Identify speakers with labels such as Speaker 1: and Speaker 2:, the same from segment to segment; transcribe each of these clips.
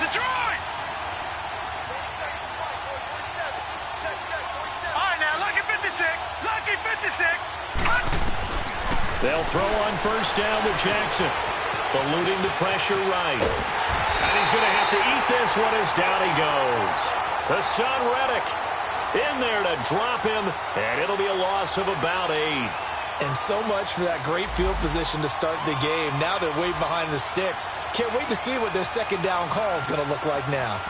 Speaker 1: Detroit! All right, now, lucky 56. Lucky 56.
Speaker 2: They'll throw on first down with Jackson. Eluding the pressure right. And he's going to have to eat this one as down he goes. The son Reddick in there to drop him, and it'll be a loss of about 8.
Speaker 3: And so much for that great field position to start the game. Now they're way behind the sticks. Can't wait to see what their second down call is going to look like now.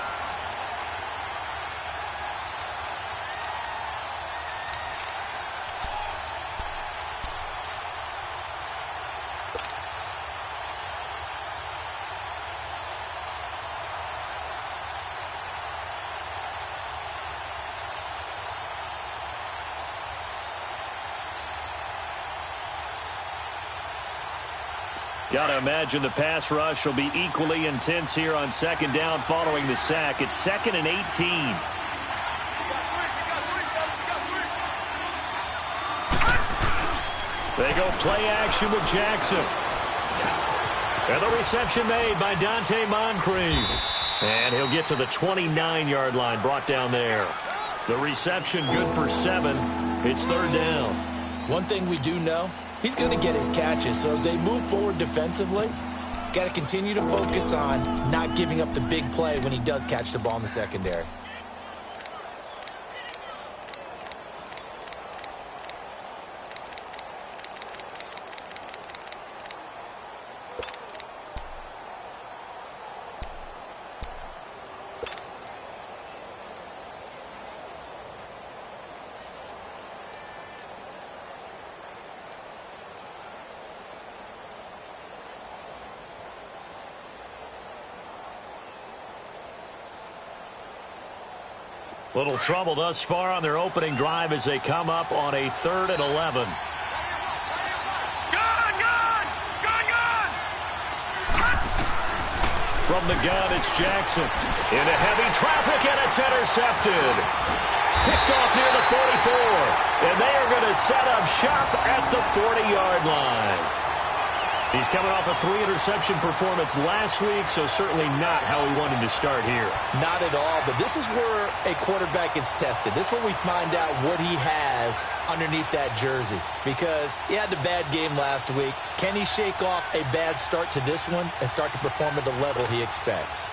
Speaker 2: Got to imagine the pass rush will be equally intense here on second down following the sack. It's 2nd and 18. They go play action with Jackson. And the reception made by Dante Moncrief. And he'll get to the 29-yard line, brought down there. The reception good for 7. It's 3rd down.
Speaker 3: One thing we do know, he's going to get his catches, so as they move forward defensively, got to continue to focus on not giving up the big play when he does catch the ball in the secondary.
Speaker 2: Little trouble thus far on their opening drive as they come up on a 3rd and 11. From the gun, it's Jackson. Into heavy traffic, and it's intercepted. Picked off near the 44. And they are going to set up shop at the 40-yard line. He's coming off a 3-interception performance last week, so certainly not how he wanted to start here.
Speaker 3: Not at all, but this is where a quarterback gets tested. This is where we find out what he has underneath that jersey, because he had a bad game last week. Can he shake off a bad start to this one and start to perform at the level he expects?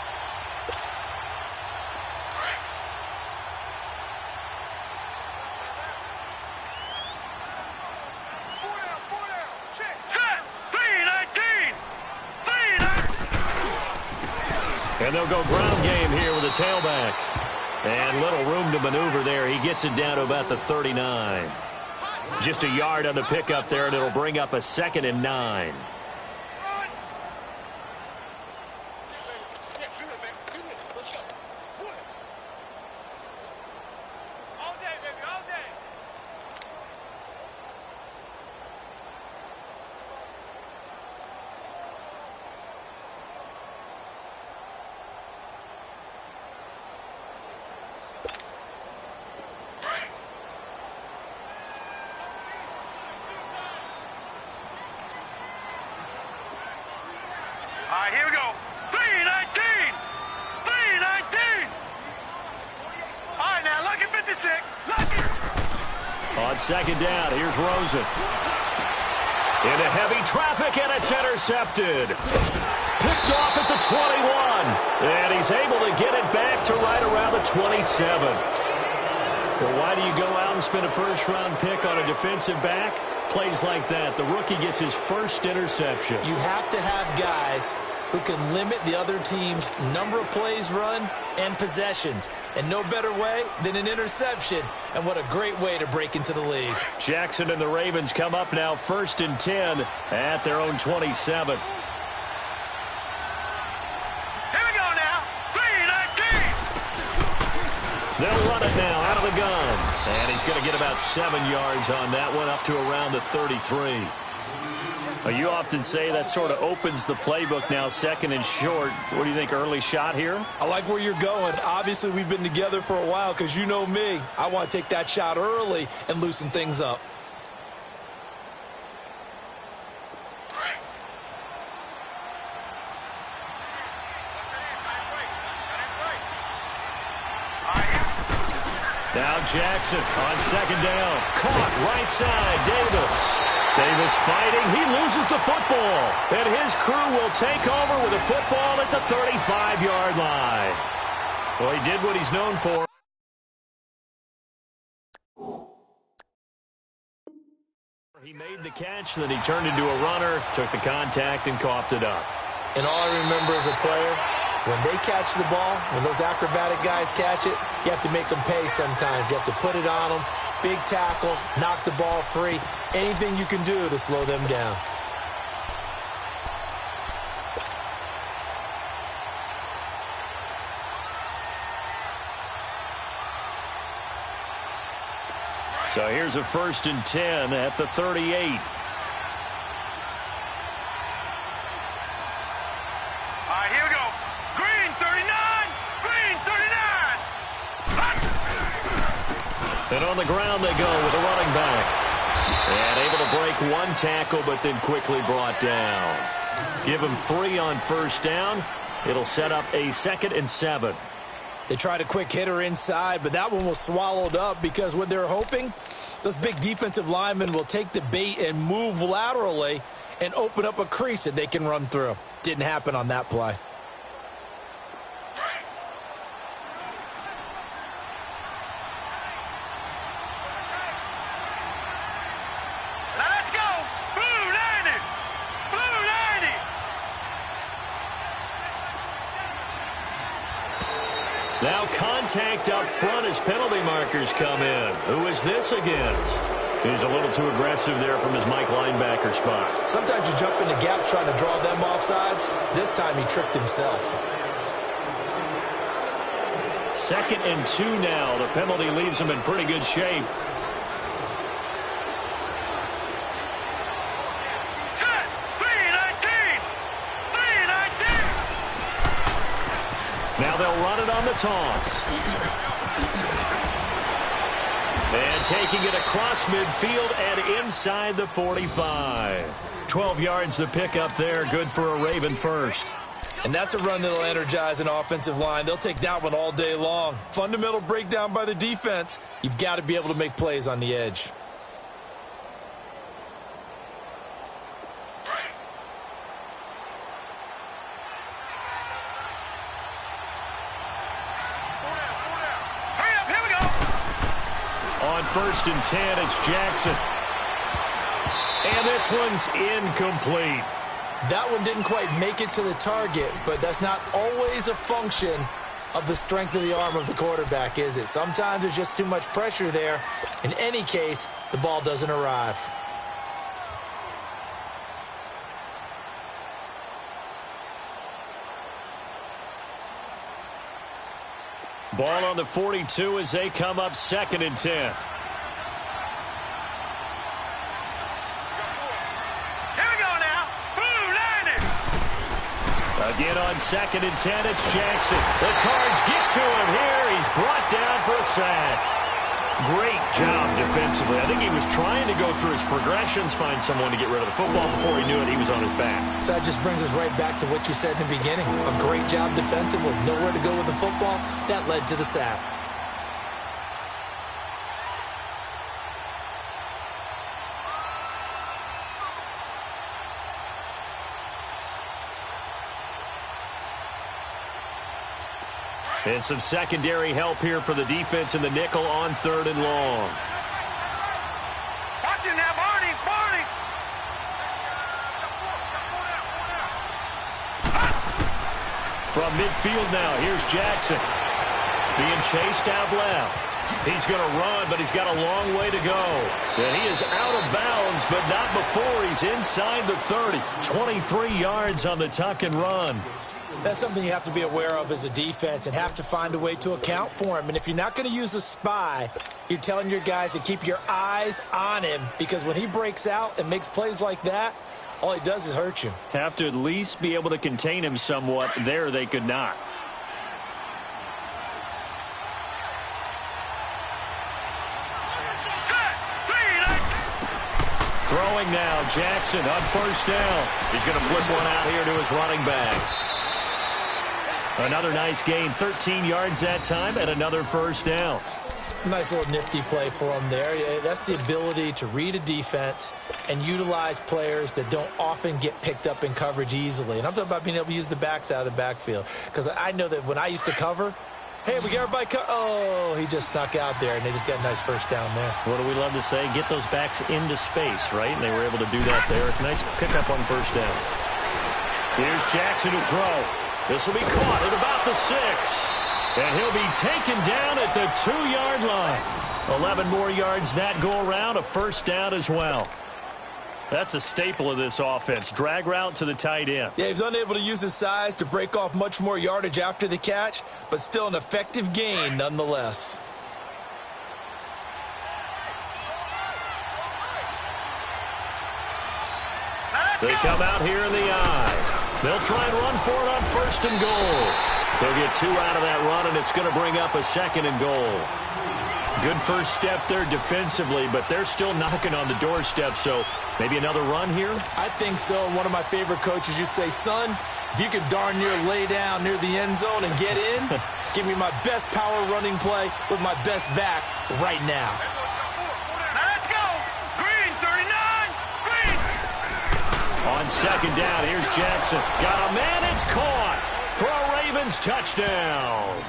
Speaker 2: And they'll go ground game here with a tailback. And little room to maneuver there. He gets it down to about the 39. Just a yard on the pickup there, and it'll bring up a 2nd and 9.
Speaker 1: All right, here we go. 319! 319! All right, now, lucky 56. Lucky.
Speaker 2: On second down, here's Rosen. Into heavy traffic, and it's intercepted. Picked off at the 21. And he's able to get it back to right around the 27. Well, why do you go out and spend a first-round pick on a defensive back? Plays like that. The rookie gets his first interception.
Speaker 3: You have to have guys who can limit the other team's number of plays run and possessions. And no better way than an interception. And what a great way to break into the league.
Speaker 2: Jackson and the Ravens come up now 1st and 10 at their own 27.
Speaker 1: Here we go now. 319!
Speaker 2: They'll run it now out of the gun. And he's going to get about 7 yards on that one, up to around the 33. You often say that sort of opens the playbook now, 2nd and short. What do you think, early shot here?
Speaker 3: I like where you're going. Obviously, we've been together for a while because you know me. I want to take that shot early and loosen things up.
Speaker 2: Now Jackson on second down. Caught right side, Davis. Davis fighting. He loses the football. And his crew will take over with a football at the 35-yard line. Well, he did what he's known for. He made the catch, then he turned into a runner, took the contact, and coughed it up.
Speaker 3: And all I remember as a player, when they catch the ball, when those acrobatic guys catch it, you have to make them pay sometimes. You have to put it on them, big tackle, knock the ball free, anything you can do to slow them down.
Speaker 2: So here's a 1st and 10 at the 38.
Speaker 1: All right, here we go. Green, 39. Green, 39.
Speaker 2: And on the ground they go with a running back. And able to break one tackle, but then quickly brought down. Give him 3 on 1st down. It'll set up a 2nd and 7.
Speaker 3: They tried a quick hitter inside, but that one was swallowed up because what they're hoping, those big defensive linemen will take the bait and move laterally and open up a crease that they can run through. Didn't happen on that play.
Speaker 1: Now let's go. Blue 90. Blue 90.
Speaker 2: Now contact up front as penalty markers come in. Who is this against? He's a little too aggressive there from his Mike linebacker spot.
Speaker 3: Sometimes you jump into gaps trying to draw them off sides. This time he tricked himself.
Speaker 2: 2nd and 2 now. The penalty leaves him in pretty good shape.
Speaker 1: Set. 319. 319.
Speaker 2: Now they'll run it on the toss. And taking it across midfield and inside the 45. 12 yards the pick up there. Good for a Raven first.
Speaker 3: And that's a run that'll energize an offensive line. They'll take that one all day long. Fundamental breakdown by the defense. You've got to be able to make plays on the edge.
Speaker 1: Hurry up, here we go.
Speaker 2: On 1st and 10, it's Jackson. And this one's incomplete.
Speaker 3: That one didn't quite make it to the target, but that's not always a function of the strength of the arm of the quarterback, is it? Sometimes there's just too much pressure there. In any case, the ball doesn't arrive.
Speaker 2: Ball on the 42 as they come up 2nd and 10.
Speaker 1: Here we go now. Blue 90.
Speaker 2: Again on 2nd and 10, it's Jackson. The Cards get to him here. He's brought down for a sack. Great job defensively. I think he was trying to go through his progressions, find someone to get rid of the football. Before he knew it, he was on his back.
Speaker 3: So that just brings us right back to what you said in the beginning. A great job defensively. Nowhere to go with the football. That led to the sack.
Speaker 2: And some secondary help here for the defense in the nickel on 3rd and long.
Speaker 1: Watch it now, Barney. Barney.
Speaker 2: From midfield now, here's Jackson. Being chased out left. He's going to run, but he's got a long way to go. And he is out of bounds, but not before he's inside the 30. 23 yards on the tuck and run.
Speaker 3: That's something you have to be aware of as a defense and have to find a way to account for him. And if you're not going to use a spy, you're telling your guys to keep your eyes on him, because when he breaks out and makes plays like that, all he does is hurt you.
Speaker 2: Have to at least be able to contain him somewhat. There they could not. Throwing now, Jackson on 1st down. He's going to flip one out here to his running back. Another nice gain, 13 yards that time, and another 1st down.
Speaker 3: Nice little nifty play for him there. Yeah, that's the ability to read a defense and utilize players that don't often get picked up in coverage easily. And I'm talking about being able to use the backs out of the backfield. Because I know that when I used to cover, hey, we got everybody oh, he just snuck out there, and they just got a nice first down there.
Speaker 2: What do we love to say? Get those backs into space, right? And they were able to do that there. Nice pickup on first down. Here's Jackson to throw. This will be caught at about the 6. And he'll be taken down at the 2-yard line. 11 more yards that go around, a first down as well. That's a staple of this offense. Drag route to the tight end.
Speaker 3: Yeah, he's unable to use his size to break off much more yardage after the catch, but still an effective gain nonetheless.
Speaker 2: They come out here in the eye. They'll try and run for it on first and goal. They'll get 2 out of that run, and it's going to bring up a second and goal. Good first step there defensively, but they're still knocking on the doorstep, so maybe another run here?
Speaker 3: I think so. One of my favorite coaches used to say, son, if you can darn near lay down near the end zone and get in, give me my best power running play with my best back right now.
Speaker 1: Let's go! Green, 39! Green!
Speaker 2: On second down, here's Jackson. Got a man, it's caught for a Ravens touchdown.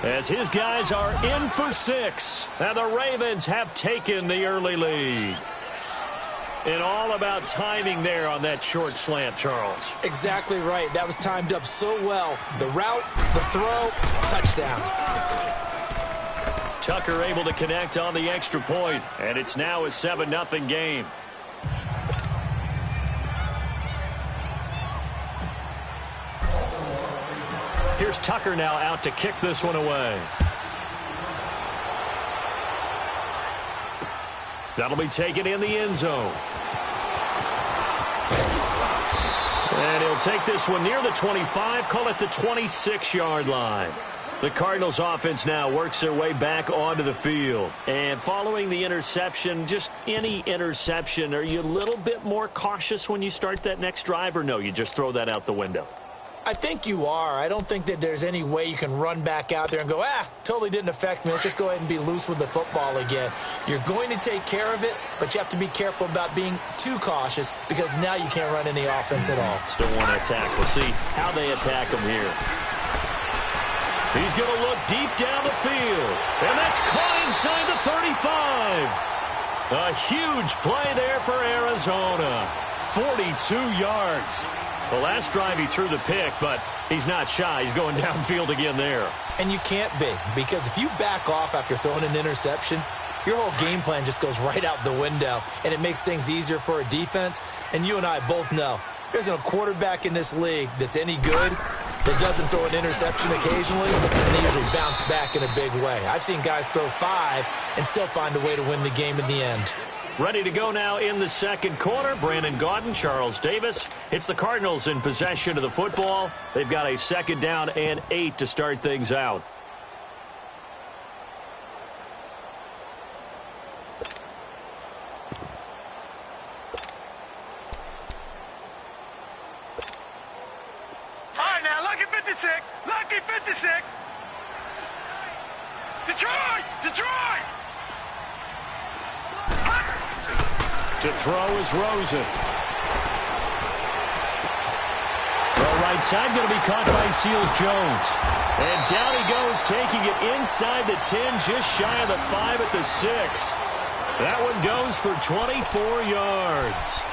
Speaker 2: As his guys are in for 6, and the Ravens have taken the early lead. And all about timing there on that short slant, Charles.
Speaker 3: Exactly right. That was timed up so well. The route, the throw, touchdown.
Speaker 2: Tucker able to connect on the extra point, and it's now a 7-0 game. Here's Tucker now out to kick this one away. That'll be taken in the end zone. And he'll take this one near the 25, call it the 26-yard line. The Cardinals offense now works their way back onto the field. And following the interception, just any interception, are you a little bit more cautious when you start that next drive, or no, you just throw that out the window?
Speaker 3: I think you are. I don't think that there's any way you can run back out there and go, totally didn't affect me. Let's just go ahead and be loose with the football again. You're going to take care of it, but you have to be careful about being too cautious because now you can't run any offense at all.
Speaker 2: Still want to attack. We'll see how they attack him here. He's going to look deep down the field, and that's caught inside the 35. A huge play there for Arizona. 42 yards. The last drive he threw the pick, but he's not shy. He's going downfield again there.
Speaker 3: And you can't be, because if you back off after throwing an interception, your whole game plan just goes right out the window, and it makes things easier for a defense. And you and I both know there's no quarterback in this league that's any good that doesn't throw an interception occasionally, and they usually bounce back in a big way. I've seen guys throw 5 and still find a way to win the game in the end.
Speaker 2: Ready to go now in the second quarter. Brandon Gaudin, Charles Davis. It's the Cardinals in possession of the football. They've got a second down and 8 to start things out.
Speaker 1: All right, now, lucky 56. Lucky 56. Detroit! Detroit!
Speaker 2: To throw is Rosen. Throw right side, going to be caught by Seals-Jones. And down he goes, taking it inside the 10, just shy of the 5 at the 6. That one goes for 24 yards.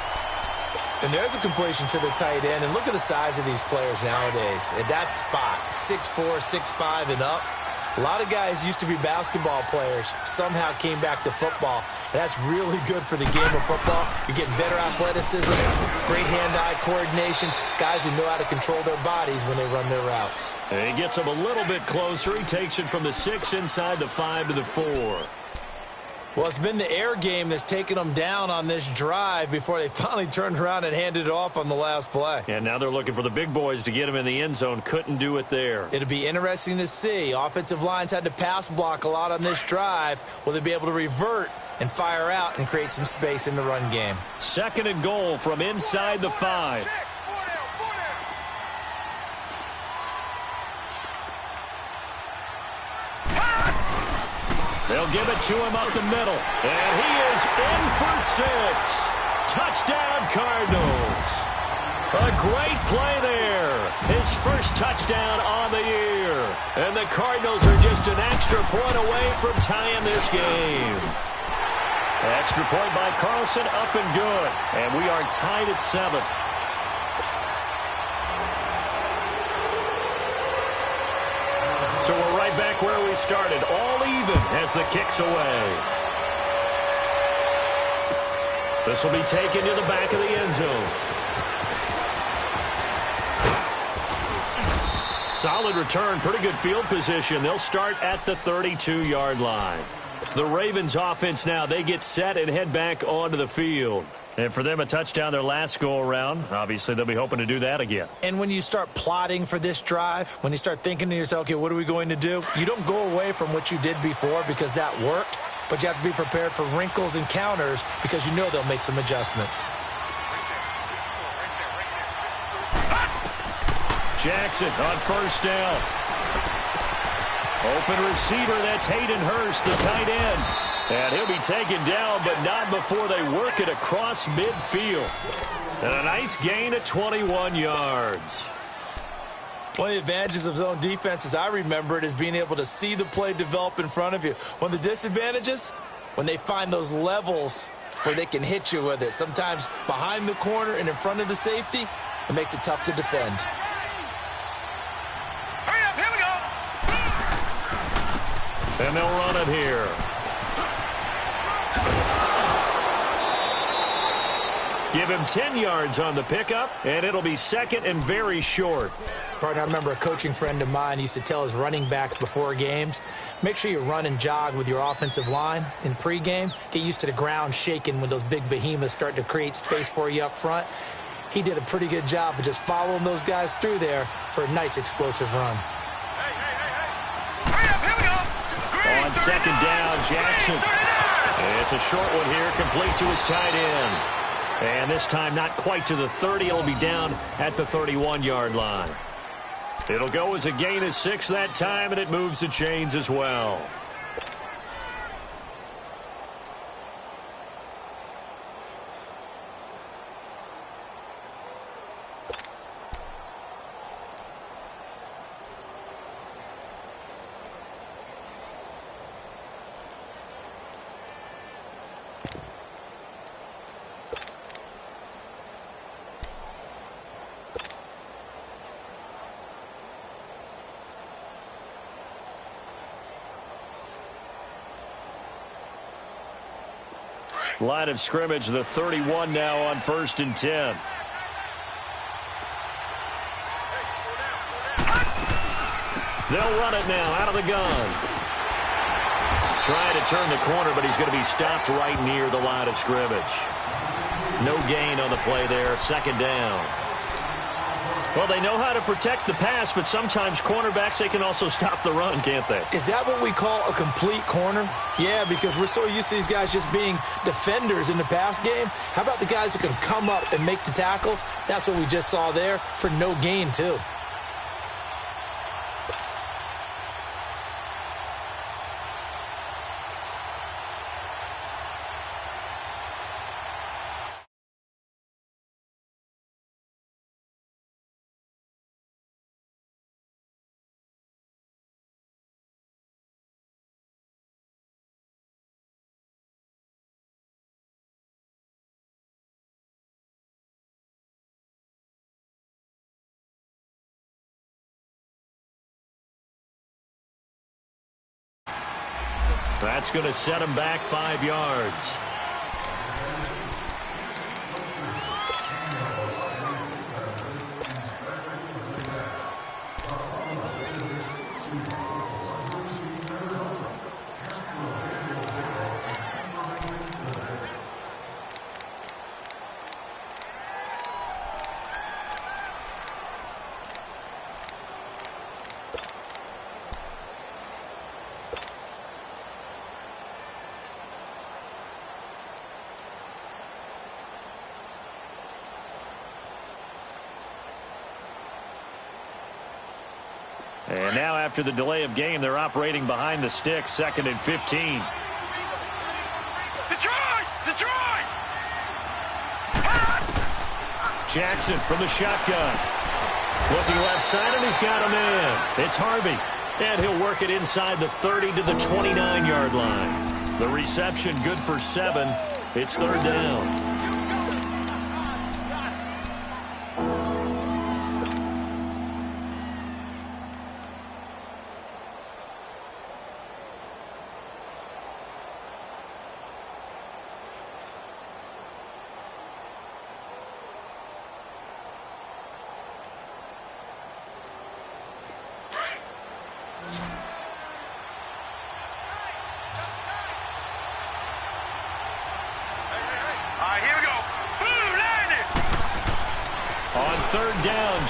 Speaker 3: And there's a completion to the tight end. And look at the size of these players nowadays. At that spot, 6'4", 6'5", and up. A lot of guys used to be basketball players, somehow came back to football. And that's really good for the game of football. You're getting better athleticism, great hand-eye coordination, guys who know how to control their bodies when they run their routes.
Speaker 2: And he gets him a little bit closer. He takes it from the 6 inside the 5 to the 4.
Speaker 3: Well, it's been the air game that's taken them down on this drive before they finally turned around and handed it off on the last play.
Speaker 2: And now they're looking for the big boys to get him in the end zone. Couldn't do it there.
Speaker 3: It'll be interesting to see. Offensive lines had to pass block a lot on this drive. Will they be able to revert and fire out and create some space in the run game?
Speaker 2: Second and goal from inside the 5. They'll give it to him up the middle. And he is in for 6. Touchdown, Cardinals. A great play there. His first touchdown on the year. And the Cardinals are just an extra point away from tying this game. Extra point by Carlson, up and good. And we are tied at 7. So we're right back where we started. All even as the kick's away. This will be taken to the back of the end zone. Solid return, pretty good field position. They'll start at the 32-yard line. The Ravens offense now, they get set and head back onto the field. And for them, a touchdown their last go-around. Obviously, they'll be hoping to do that again.
Speaker 3: And when you start plotting for this drive, when you start thinking to yourself, okay, what are we going to do? You don't go away from what you did before because that worked, but you have to be prepared for wrinkles and counters because you know they'll make some adjustments.
Speaker 2: Jackson on first down. Open receiver, that's Hayden Hurst, the tight end. And he'll be taken down, but not before they work it across midfield. And a nice gain of 21 yards.
Speaker 3: One of the advantages of zone defense, as I remember it, is being able to see the play develop in front of you. One of the disadvantages, when they find those levels where they can hit you with it. Sometimes behind the corner and in front of the safety, it makes it tough to defend.
Speaker 2: And they'll run it here. Give him 10 yards on the pickup, and it'll be second and very short.
Speaker 3: Partner, I remember a coaching friend of mine used to tell his running backs before games, make sure you run and jog with your offensive line in pregame. Get used to the ground shaking when those big behemoths start to create space for you up front. He did a pretty good job of just following those guys through there for a nice explosive run.
Speaker 2: On second down, Jackson. It's a short one here, complete to his tight end. And this time not quite to the 30. It'll be down at the 31-yard line. It'll go as a gain of 6 that time, and it moves the chains as well. Line of scrimmage, the 31 now on 1st and 10. They'll run it now out of the gun. Trying to turn the corner, but he's going to be stopped right near the line of scrimmage. No gain on the play there, second down. Well, they know how to protect the pass, but sometimes cornerbacks, they can also stop the run, can't they?
Speaker 3: Is that what we call a complete corner? Yeah, because we're so used to these guys just being defenders in the pass game. How about the guys who can come up and make the tackles? That's what we just saw there for no gain, too.
Speaker 2: That's going to set him back 5 yards. And now after the delay of game, they're operating behind the sticks, 2nd and 15.
Speaker 1: Detroit! Detroit!
Speaker 2: Jackson from the shotgun. Looking left side, and he's got a man. It's Harvey. And he'll work it inside the 30 to the 29-yard line. The reception good for 7. It's 3rd down.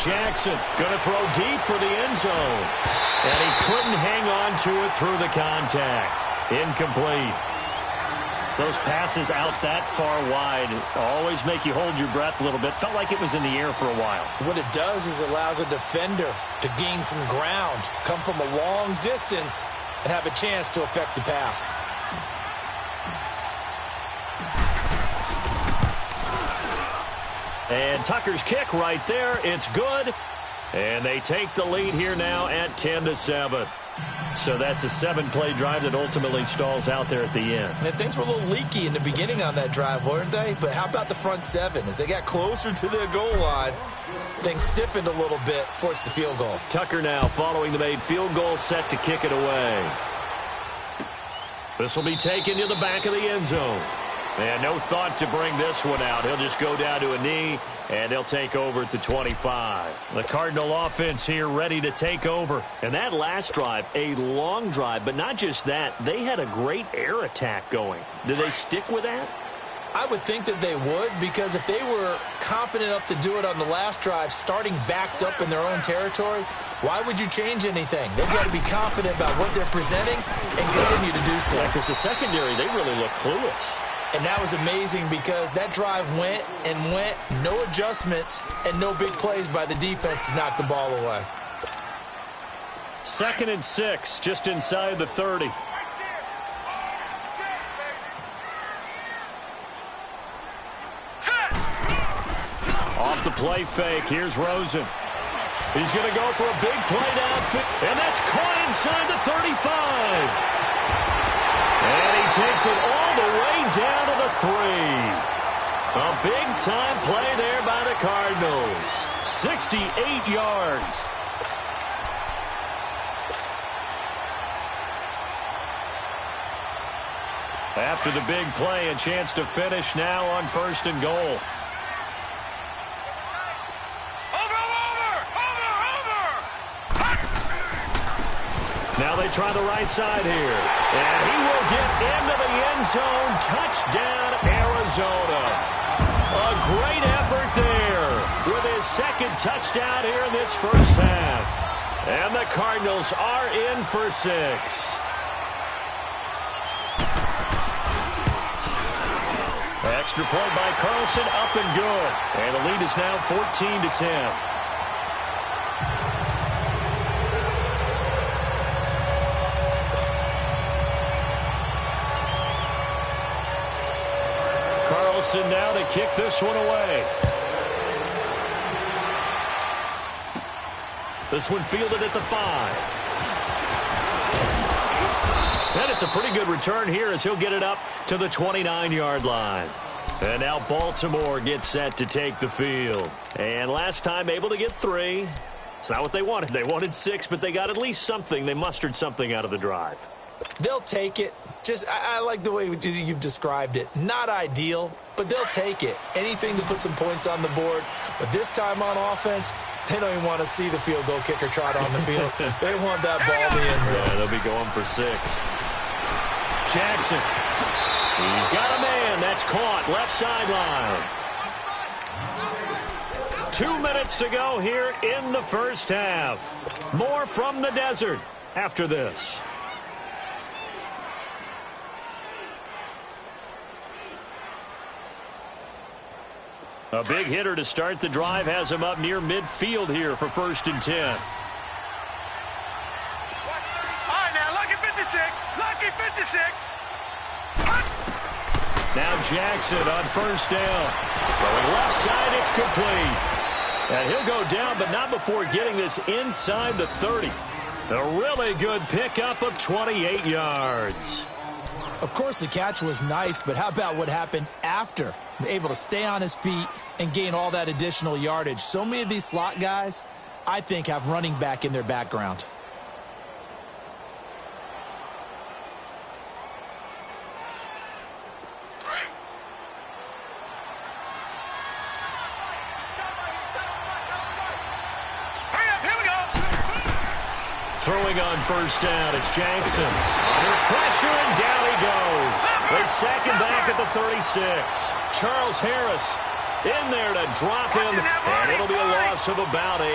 Speaker 2: Jackson going to throw deep for the end zone. And he couldn't hang on to it through the contact. Incomplete. Those passes out that far wide always make you hold your breath a little bit. Felt like it was in the air for a while.
Speaker 3: What it does is allows a defender to gain some ground, come from a long distance, and have a chance to affect the pass.
Speaker 2: And Tucker's kick right there. It's good. And they take the lead here now at 10-7. So that's a 7-play drive that ultimately stalls out there at the end.
Speaker 3: And things were a little leaky in the beginning on that drive, weren't they? But how about the front 7? As they got closer to their goal line, things stiffened a little bit, forced the field goal.
Speaker 2: Tucker now following the made field goal, set to kick it away. This will be taken to the back of the end zone. And no thought to bring this one out. He'll just go down to a knee, and they'll take over at the 25. The Cardinal offense here ready to take over. And that last drive, a long drive, but not just that. They had a great air attack going. Do they stick with that?
Speaker 3: I would think that they would, because if they were confident enough to do it on the last drive, starting backed up in their own territory, why would you change anything? They've got to be confident about what they're presenting and continue to do so.
Speaker 2: Yeah, because the secondary, they really look clueless.
Speaker 3: And that was amazing because that drive went and went, no adjustments, and no big plays by the defense to knock the ball away.
Speaker 2: 2nd and 6, just inside the 30. Off the play fake, here's Rosen. He's going to go for a big play downfield, and that's caught inside the 35. And he takes it all the way down to the 3. A big-time play there by the Cardinals. 68 yards. After the big play, a chance to finish now on 1st and goal. Now they try the right side here. And he will get into the end zone. Touchdown, Arizona. A great effort there with his 2nd touchdown here in this first half. And the Cardinals are in for 6. Extra point by Carlson, up and good. And the lead is now 14-10. Carlson now to kick this one away. This one fielded at the 5. And it's a pretty good return here as he'll get it up to the 29-yard line. And now Baltimore gets set to take the field. And last time able to get 3. It's not what they wanted. They wanted 6, but they got at least something. They mustered something out of the drive.
Speaker 3: They'll take it. I like the way you've described it. Not ideal, but they'll take it. Anything to put some points on the board. But this time on offense, they don't even want to see the field goal kicker trot on the field. They want that ball in the end zone.
Speaker 2: Yeah, they'll be going for 6. Jackson. He's got a man. That's caught. Left sideline. 2 minutes to go here in the first half. More from the desert after this. A big hitter to start the drive has him up near midfield here for 1st and 10. Now Jackson on first down. Throwing left side, it's complete. And he'll go down, but not before getting this inside the 30. A really good pickup of 28 yards.
Speaker 3: Of course, the catch was nice, but how about what happened after? Able to stay on his feet and gain all that additional yardage. So many of these slot guys, I think, have running back in their background.
Speaker 2: Throwing on first down, it's Jackson. Under pressure, and down he goes. They sack him back at the 36. Charles Harris in there to drop him, and it'll be a loss of about 8.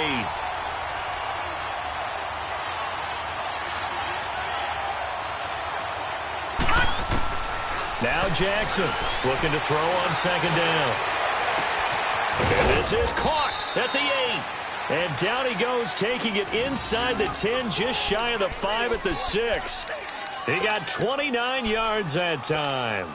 Speaker 2: Now Jackson looking to throw on second down. And this is caught at the 8. And down he goes, taking it inside the 10, just shy of the 5 at the 6. He got 29 yards that time.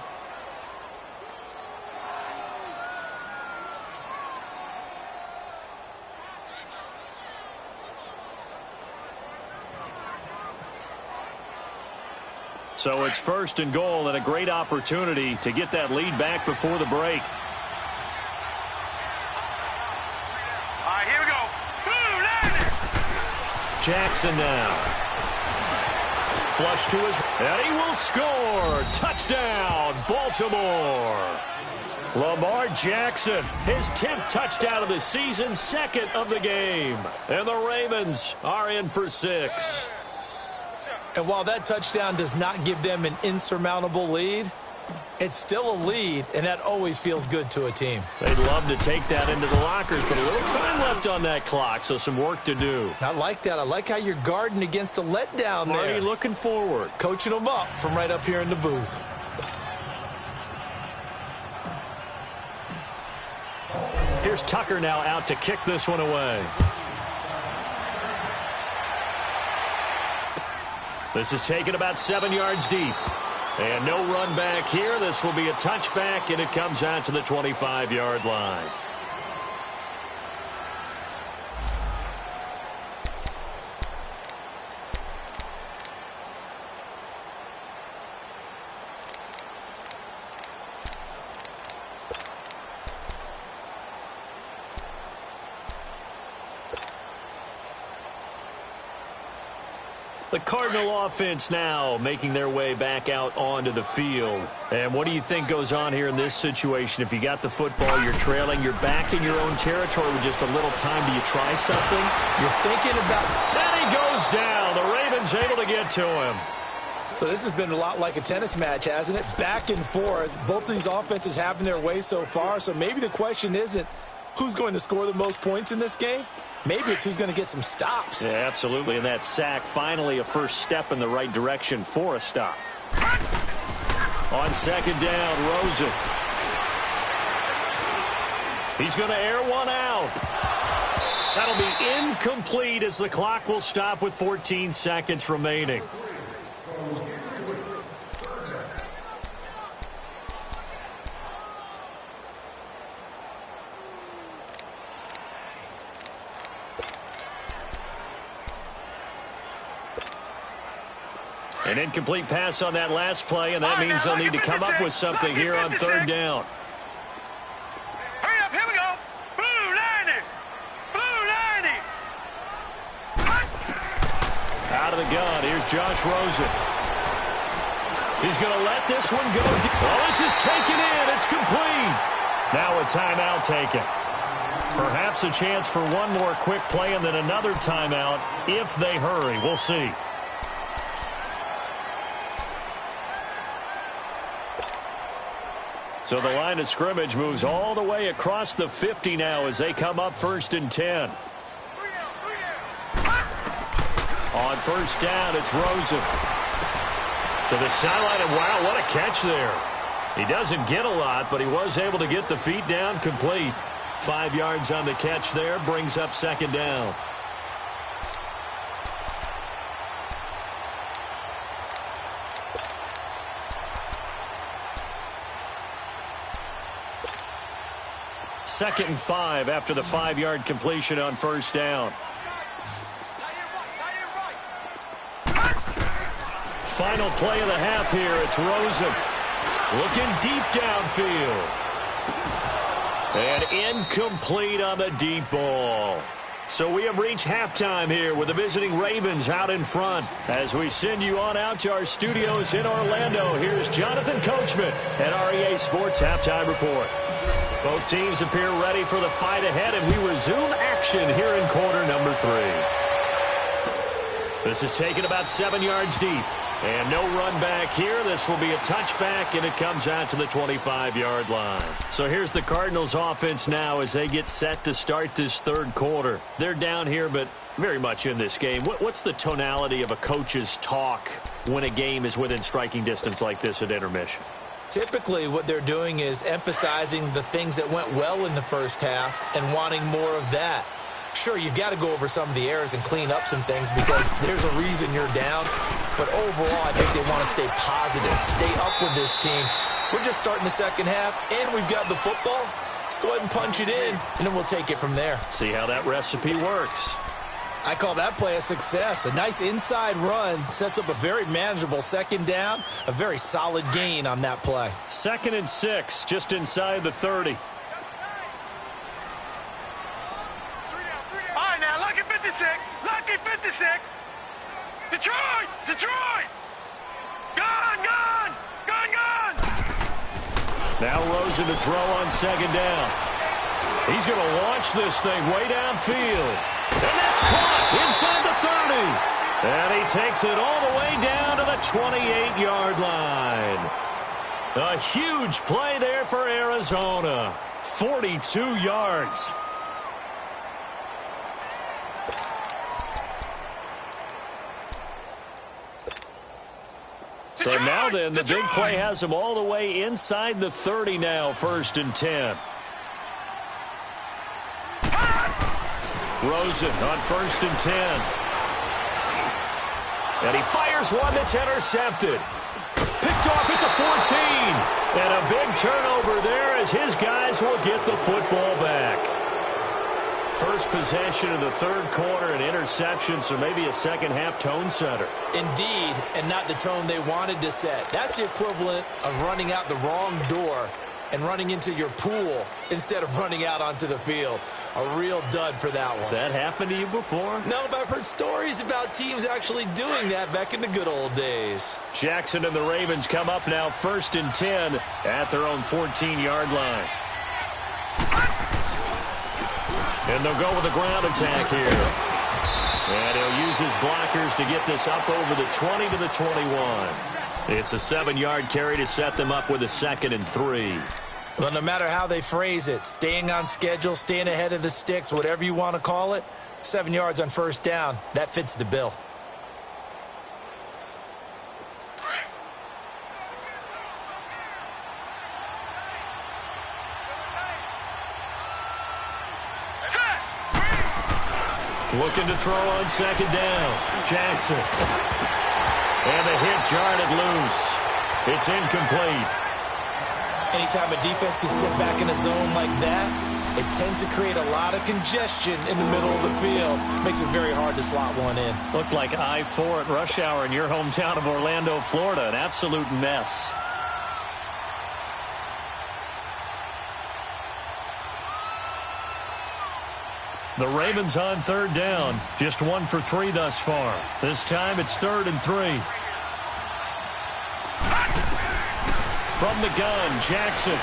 Speaker 2: So it's first and goal, and a great opportunity to get that lead back before the break. Jackson now. Flush to his, and he will score. Touchdown, Baltimore. Lamar Jackson, his 10th touchdown of the season, second of the game. And the Ravens are in for 6.
Speaker 3: And while that touchdown does not give them an insurmountable lead, it's still a lead, and that always feels good to a team.
Speaker 2: They'd love to take that into the lockers, but a little time left on that clock, so some work to do.
Speaker 3: I like that. I like how you're guarding against a letdown there.
Speaker 2: Marty looking forward.
Speaker 3: Coaching them up from right up here in the booth.
Speaker 2: Here's Tucker now out to kick this one away. This is taken about 7 yards deep. And no run back here. This will be a touchback, and it comes out to the 25-yard line. The Cardinal offense now making their way back out onto the field. And what do you think goes on here in this situation? If you got the football, you're trailing, you're back in your own territory with just a little time. Do you try something?
Speaker 3: You're thinking about...
Speaker 2: And he goes down. The Ravens able to get to him.
Speaker 3: So this has been a lot like a tennis match, hasn't it? Back and forth. Both of these offenses having their way so far. So maybe the question isn't who's going to score the most points in this game. Maybe it's who's going to get some stops.
Speaker 2: Yeah, absolutely. And that sack, finally a first step in the right direction for a stop. On second down, Rosen. He's going to air one out. That'll be incomplete as the clock will stop with 14 seconds remaining. An incomplete pass on that last play, and that means they'll need to come up with something here on third down.
Speaker 1: Hurry up, here we go. Blue 90. Blue 90.
Speaker 2: Out of the gun, here's Josh Rosen. He's going to let this one go. Oh, this is taken in. It's complete. Now a timeout taken. Perhaps a chance for one more quick play and then another timeout if they hurry. We'll see. So the line of scrimmage moves all the way across the 50 now as they come up first and 10. On first down, it's Rosen. To the sideline, and wow, what a catch there. He doesn't get a lot, but he was able to get the feet down complete. 5 yards on the catch there, brings up second down. 2nd and 5 after the 5-yard completion on first down. Final play of the half here. It's Rosen looking deep downfield. And incomplete on the deep ball. So we have reached halftime here with the visiting Ravens out in front. As we send you on out to our studios in Orlando, here's Jonathan Coachman at REA Sports Halftime Report. Both teams appear ready for the fight ahead, and we resume action here in quarter number 3. This is taken about 7 yards deep. And no run back here. This will be a touchback, and it comes out to the 25-yard line. So here's the Cardinals offense now as they get set to start this third quarter. They're down here, but very much in this game. What's the tonality of a coach's talk when a game is within striking distance like this at intermission?
Speaker 3: Typically, what they're doing is emphasizing the things that went well in the first half and wanting more of that. Sure, you've got to go over some of the errors and clean up some things because there's a reason you're down. But overall, I think they want to stay positive, stay up with this team. We're just starting the second half, and we've got the football. Let's go ahead and punch it in, and then we'll take it from there.
Speaker 2: See how that recipe works.
Speaker 3: I call that play a success. A nice inside run sets up a very manageable second down, a very solid gain on that play.
Speaker 2: 2nd and 6, just inside the 30.
Speaker 1: All right, now, lucky 56. Lucky 56. Detroit! Detroit! Gone! Gone! Gone! Gone!
Speaker 2: Now Rosen to throw on 2nd down. He's going to launch this thing way downfield. And that's caught inside the 30. And he takes it all the way down to the 28-yard line. A huge play there for Arizona. 42 yards. So now then, the big play has him all the way inside the 30 now, 1st and 10. Rosen on 1st and 10. And he fires one that's intercepted. Picked off at the 14. And a big turnover there as his guys will get the football back. First possession of the third quarter, an interception, so maybe a second-half tone setter.
Speaker 3: Indeed, and not the tone they wanted to set. That's the equivalent of running out the wrong door and running into your pool instead of running out onto the field. A real dud for that one.
Speaker 2: Has that happened to you before?
Speaker 3: No, but I've heard stories about teams actually doing that back in the good old days.
Speaker 2: Jackson and the Ravens come up now 1st and 10 at their own 14-yard line. And they'll go with a ground attack here. And he'll use his blockers to get this up over the 20 to the 21. It's a 7-yard carry to set them up with a 2nd and 3.
Speaker 3: Well, no matter how they phrase it, staying on schedule, staying ahead of the sticks, whatever you want to call it, 7 yards on first down, that fits the bill.
Speaker 2: Looking to throw on 2nd down. Jackson. And the hit jarred it loose. It's incomplete.
Speaker 3: Anytime a defense can sit back in a zone like that, it tends to create a lot of congestion in the middle of the field. Makes it very hard to slot one in.
Speaker 2: Looked like I-4 at rush hour in your hometown of Orlando, Florida. An absolute mess. The Ravens on 3rd down. Just 1 for 3 thus far. This time it's 3rd and 3. From the gun, Jackson.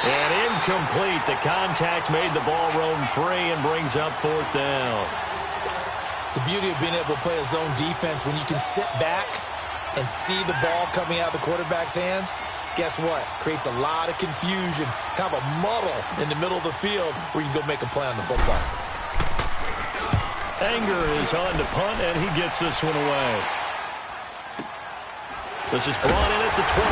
Speaker 2: And incomplete. The contact made the ball roam free and brings up 4th down.
Speaker 3: The beauty of being able to play a zone defense when you can sit back and see the ball coming out of the quarterback's hands, guess what? Creates a lot of confusion, kind of a muddle in the middle of the field where you can go make a play on the football.
Speaker 2: Anger is on to punt, and he gets this one away. This is brought in at the 21.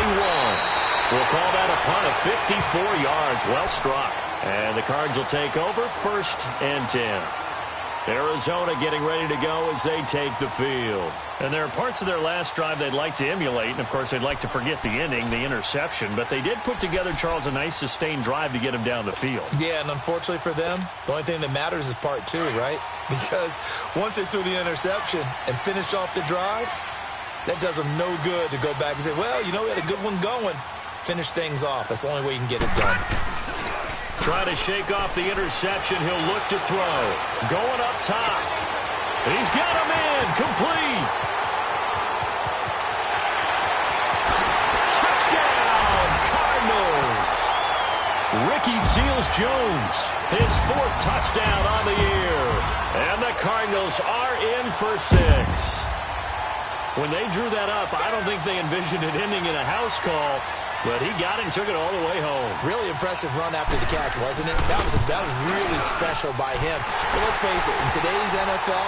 Speaker 2: We'll call that a punt of 54 yards. Well struck. And the Cards will take over 1st and 10. Arizona getting ready to go as they take the field.
Speaker 4: And there are parts of their last drive they'd like to emulate, and, of course, they'd like to forget the inning, the interception. But they did put together, Charles, a nice sustained drive to get him down the field.
Speaker 3: Yeah, and unfortunately for them, the only thing that matters is part two, right? Because once they threw the interception and finished off the drive, that does them no good to go back and say, well, you know, we had a good one going. Finish things off. That's the only way you can get it done.
Speaker 2: Trying to shake off the interception. He'll look to throw. Going up top. He's got him in. Complete. Touchdown, Cardinals. Ricky Seals-Jones, his 4th touchdown on the year. And the Cardinals are in for 6. When they drew that up, I don't think they envisioned it ending in a house call. But he got it and took it all the way home.
Speaker 3: Really impressive run after the catch, wasn't it? That was really special by him. But let's face it, in today's NFL,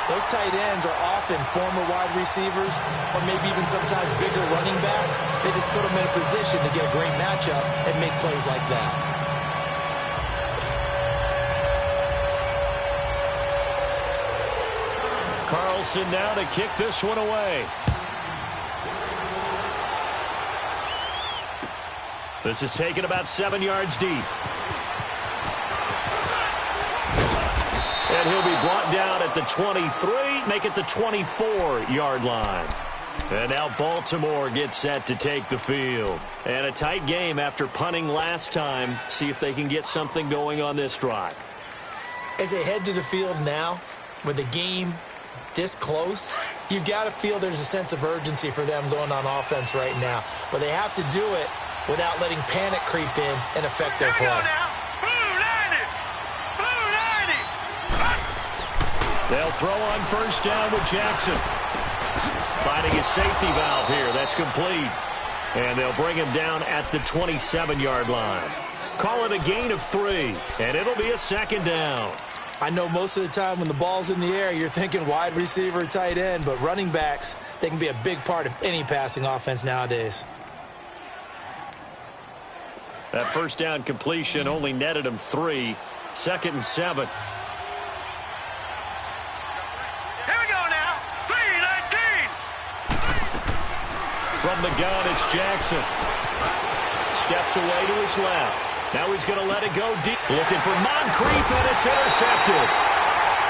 Speaker 3: those tight ends are often former wide receivers or maybe even sometimes bigger running backs. They just put them in a position to get a great matchup and make plays like that.
Speaker 2: Carlson now to kick this one away. This is taken about 7 yards deep. And he'll be brought down at the 23, make it the 24-yard line. And now Baltimore gets set to take the field. And a tight game after punting last time. See if they can get something going on this drive.
Speaker 3: As they head to the field now, with the game this close, you've got to feel there's a sense of urgency for them going on offense right now. But they have to do it without letting panic creep in and affect their play.
Speaker 2: They'll throw on first down with Jackson. Finding his safety valve here. That's complete. And they'll bring him down at the 27-yard line. Call it a gain of 3, and it'll be a 2nd down.
Speaker 3: I know most of the time when the ball's in the air, you're thinking wide receiver, tight end, but running backs, they can be a big part of any passing offense nowadays.
Speaker 2: That first down completion only netted him 3. 2nd and 7.
Speaker 1: Here we go now. 3-19.
Speaker 2: From the gun, it's Jackson. Steps away to his left. Now he's going to let it go deep. Looking for Moncrief, and it's intercepted.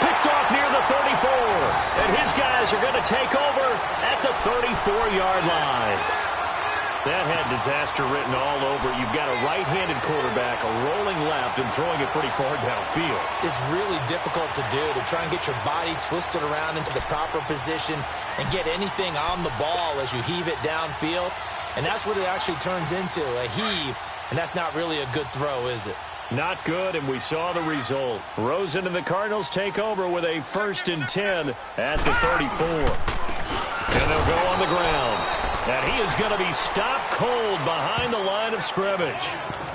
Speaker 2: Picked off near the 34. And his guys are going to take over at the 34-yard line. That had disaster written all over. You've got a right-handed quarterback, a rolling left, and throwing it pretty far downfield.
Speaker 3: It's really difficult to do, to try and get your body twisted around into the proper position and get anything on the ball as you heave it downfield. And that's what it actually turns into, a heave. And that's not really a good throw, is it?
Speaker 2: Not good, and we saw the result. Rosen and the Cardinals take over with a 1st and 10 at the 34. And they'll go on the ground. And he is going to be stopped cold behind the line of scrimmage.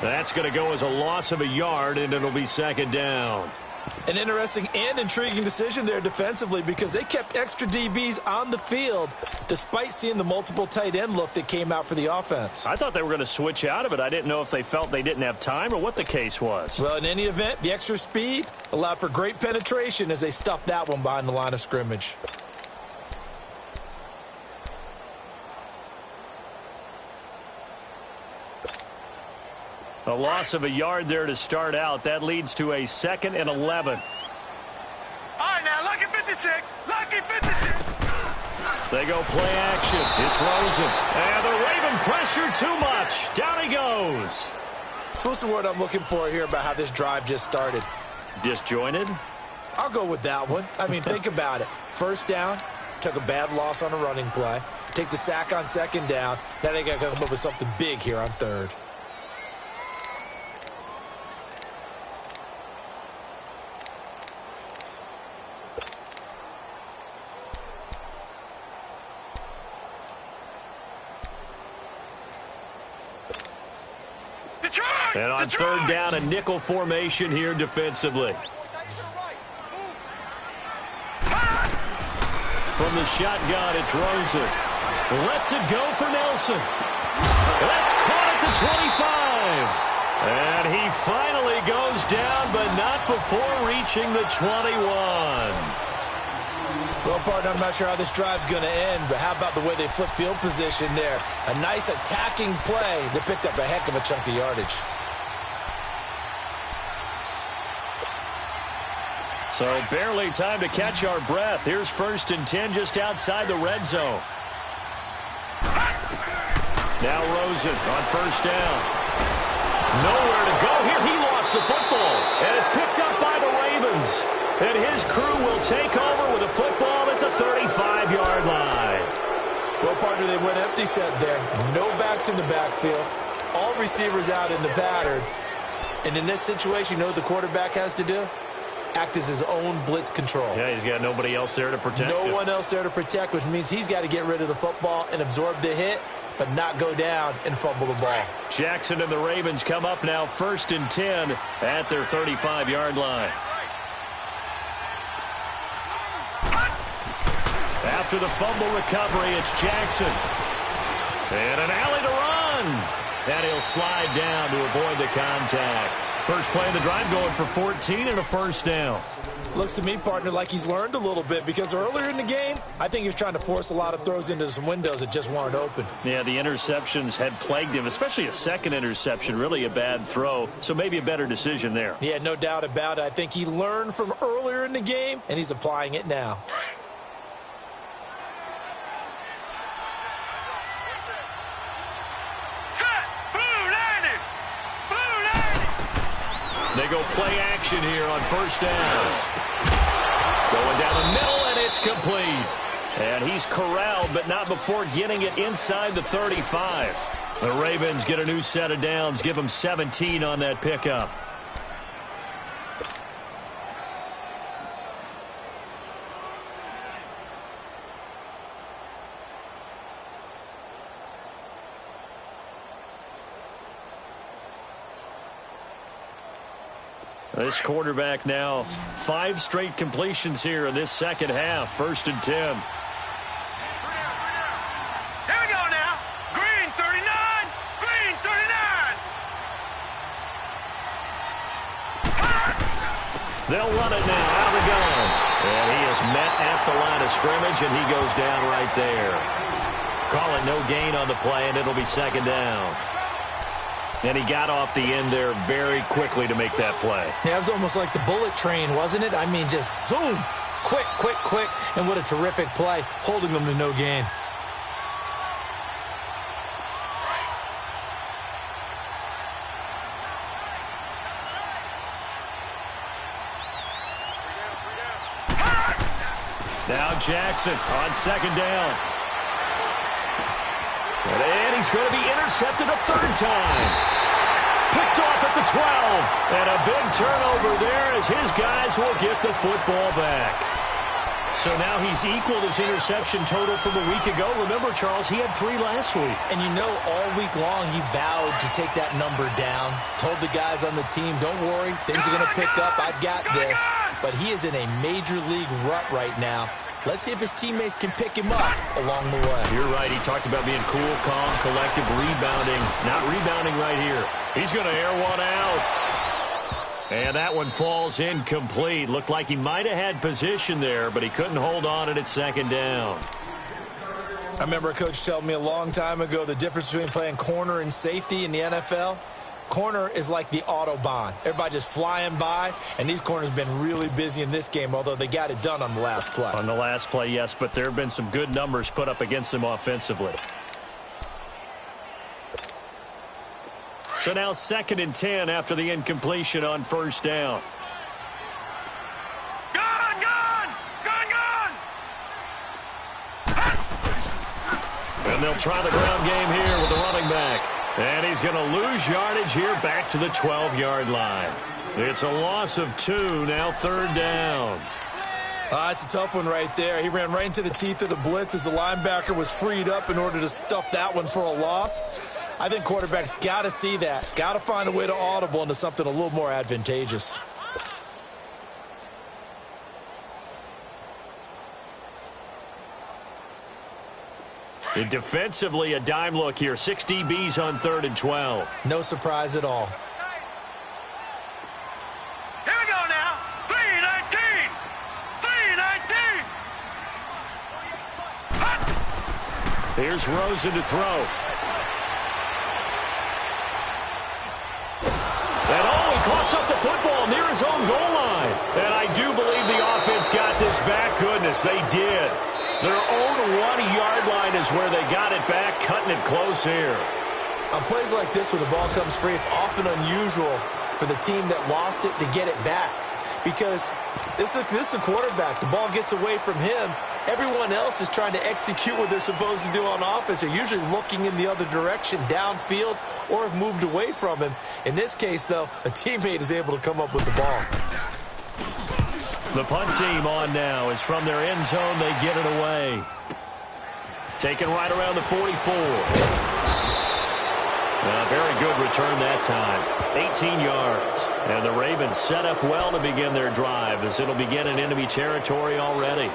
Speaker 2: That's going to go as a loss of a yard, and it'll be 2nd down.
Speaker 3: An interesting and intriguing decision there defensively because they kept extra DBs on the field despite seeing the multiple tight end look that came out for the offense.
Speaker 4: I thought they were going to switch out of it. I didn't know if they felt they didn't have time or what the case was.
Speaker 3: Well, in any event, the extra speed allowed for great penetration as they stuffed that one behind the line of scrimmage.
Speaker 2: A loss of a yard there to start out. That leads to a 2nd and 11.
Speaker 1: All right, now, lucky 56. Lucky 56.
Speaker 2: They go play action. It's Rosen. And they're waving pressure too much. Down he goes.
Speaker 3: So what's the word I'm looking for here about how this drive just started?
Speaker 2: Disjointed?
Speaker 3: I'll go with that one. I mean, think about it. First down, took a bad loss on a running play. Take the sack on 2nd down. Now they got to come up with something big here on 3rd.
Speaker 2: And on 3rd down, a nickel formation here defensively. From the shotgun, it's Rosen. Lets it go for Nelson. That's caught at the 25. And he finally goes down, but not before reaching the 21.
Speaker 3: Well, partner, I'm not sure how this drive's going to end, but how about the way they flip field position there? A nice attacking play. They picked up a heck of a chunk of yardage.
Speaker 2: So barely time to catch our breath. Here's 1st and 10 just outside the red zone. Now Rosen on 1st down. Nowhere to go here. He lost the football. And it's picked up by the Ravens. And his crew will take over with a football at the 35-yard line.
Speaker 3: Well, partner, they went empty set there. No backs in the backfield. All receivers out in the pattern. And in this situation, you know what the quarterback has to do? Act as his own blitz control.
Speaker 2: Yeah, he's got nobody else there to protect
Speaker 3: him.
Speaker 2: No
Speaker 3: one else there to protect, which means he's got to get rid of the football and absorb the hit, but not go down and fumble the ball.
Speaker 2: Jackson and the Ravens come up now 1st and 10 at their 35-yard line. After the fumble recovery, it's Jackson. And an alley to run. And he'll slide down to avoid the contact. First play of the drive going for 14 and a 1st down.
Speaker 3: Looks to me, partner, like he's learned a little bit because earlier in the game, I think he was trying to force a lot of throws into some windows that just weren't open.
Speaker 2: Yeah, the interceptions had plagued him, especially a second interception, really a bad throw. So maybe a better decision there.
Speaker 3: Yeah, no doubt about it. I think he learned from earlier in the game, and he's applying it now.
Speaker 2: They go play action here on 1st down. Going down the middle, and it's complete. And he's corralled, but not before getting it inside the 35. The Ravens get a new set of downs, give them 17 on that pickup. This quarterback now 5 straight completions here in this second half. 1st and 10.
Speaker 1: Here we go now. Green 39. Green 39.
Speaker 2: They'll run it now. Out of the gun. And he is met at the line of scrimmage, and he goes down right there. Call it no gain on the play, and it'll be 2nd down. And he got off the end there very quickly to make that play.
Speaker 3: Yeah, it was almost like the bullet train, wasn't it? I mean, just zoom. Quick, quick, quick. And what a terrific play, holding them to no gain.
Speaker 2: Now Jackson on 2nd down. And he's going to be intercepted a 3rd time. Picked off at the 12. And a big turnover there as his guys will get the football back. So now he's equaled his interception total from a week ago. Remember, Charles, he had 3 last week.
Speaker 3: And you know, all week long he vowed to take that number down. Told the guys on the team, don't worry, things are going to pick up. I've got this. But he is in a major league rut right now. Let's see if his teammates can pick him up along the way.
Speaker 2: You're right. He talked about being cool, calm, collective, rebounding. Not rebounding right here. He's going to air one out. And that one falls incomplete. Looked like he might have had position there, but he couldn't hold on it at 2nd down.
Speaker 3: I remember a coach telling me a long time ago the difference between playing corner and safety in the NFL. Corner is like the Autobahn. Everybody just flying by, and these corners have been really busy in this game, although they got it done on the last play.
Speaker 2: On the last play, yes, but there have been some good numbers put up against them offensively. So now 2nd and 10 after the incompletion on 1st down.
Speaker 1: Gun, gun! Gun, gun!
Speaker 2: And they'll try the ground game here with the running back. And he's going to lose yardage here back to the 12-yard line. It's a loss of 2, now 3rd down.
Speaker 3: It's a tough one right there. He ran right into the teeth of the blitz as the linebacker was freed up in order to stuff that one for a loss. I think quarterbacks got to see that. Got to find a way to audible into something a little more advantageous.
Speaker 2: And defensively, a dime look here. 6 DBs on 3rd and 12.
Speaker 3: No surprise at all.
Speaker 4: Here's Rosen to throw. And he coughs up the football near his own goal line. And I do believe the offense got this back. Goodness, they did. Their own 1-yard line is where they got it back, cutting it close here.
Speaker 3: On plays like this where the ball comes free, it's often unusual for the team that lost it to get it back. Because this is the quarterback. The ball gets away from him. Everyone else is trying to execute what they're supposed to do on offense. They're usually looking in the other direction, downfield, or have moved away from him. In this case, though, a teammate is able to come up with the ball.
Speaker 4: The punt team on now is from their end zone. They get it away. Taken right around the 44. Very good return that time. 18 yards. And the Ravens set up well to begin their drive as it'll begin in enemy territory already.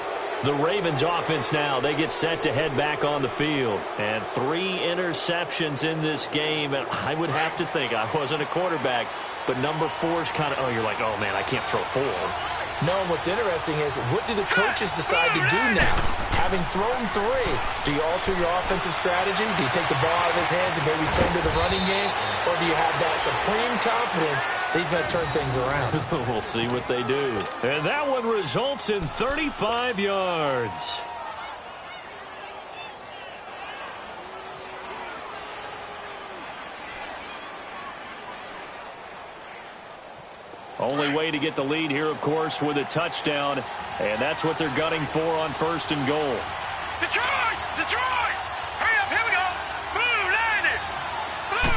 Speaker 4: The Ravens offense now, they get set to head back on the field. And 3 interceptions in this game. And I would have to think, I wasn't a quarterback, but number 4 is kind of, you're like, oh, man, I can't throw 4.
Speaker 3: No, and what's interesting is, what do the coaches decide to do now? Having thrown 3, do you alter your offensive strategy? Do you take the ball out of his hands and maybe turn to the running game? Or do you have that supreme confidence that he's going to turn things around?
Speaker 4: We'll see what they do. And that one results in 35 yards. Only way to get the lead here, of course, with a touchdown. And that's what they're gunning for on 1st and goal.
Speaker 1: Detroit! Detroit! Hurry up, here we go! Blue, landed! Blue!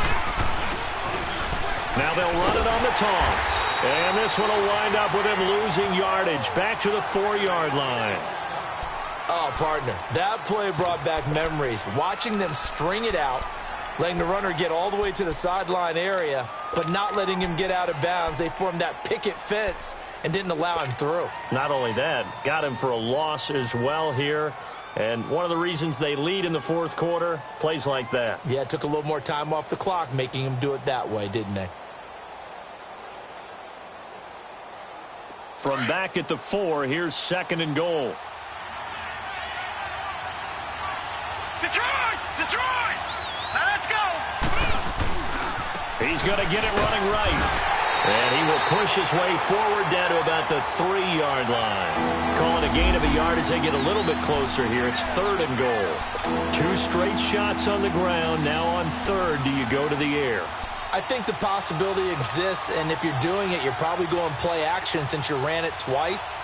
Speaker 4: Now they'll run it on the toss. And this one will wind up with him losing yardage back to the 4-yard line.
Speaker 3: Oh, partner, that play brought back memories. Watching them string it out, letting the runner get all the way to the sideline area, but not letting him get out of bounds. They formed that picket fence and didn't allow him through.
Speaker 4: Not only that, got him for a loss as well here. And one of the reasons they lead in the 4th quarter, plays like that.
Speaker 3: Yeah, it took a little more time off the clock making him do it that way, didn't they?
Speaker 4: From back at the 4, here's 2nd and goal.
Speaker 1: Detroit! Detroit! Now let's go!
Speaker 4: He's going to get it running right. And he will push his way forward down to about the 3-yard line. Calling a gain of a yard as they get a little bit closer here. It's 3rd and goal. 2 straight shots on the ground. Now on 3rd, do you go to the air?
Speaker 3: I think the possibility exists, and if you're doing it, you're probably going play action since you ran it twice.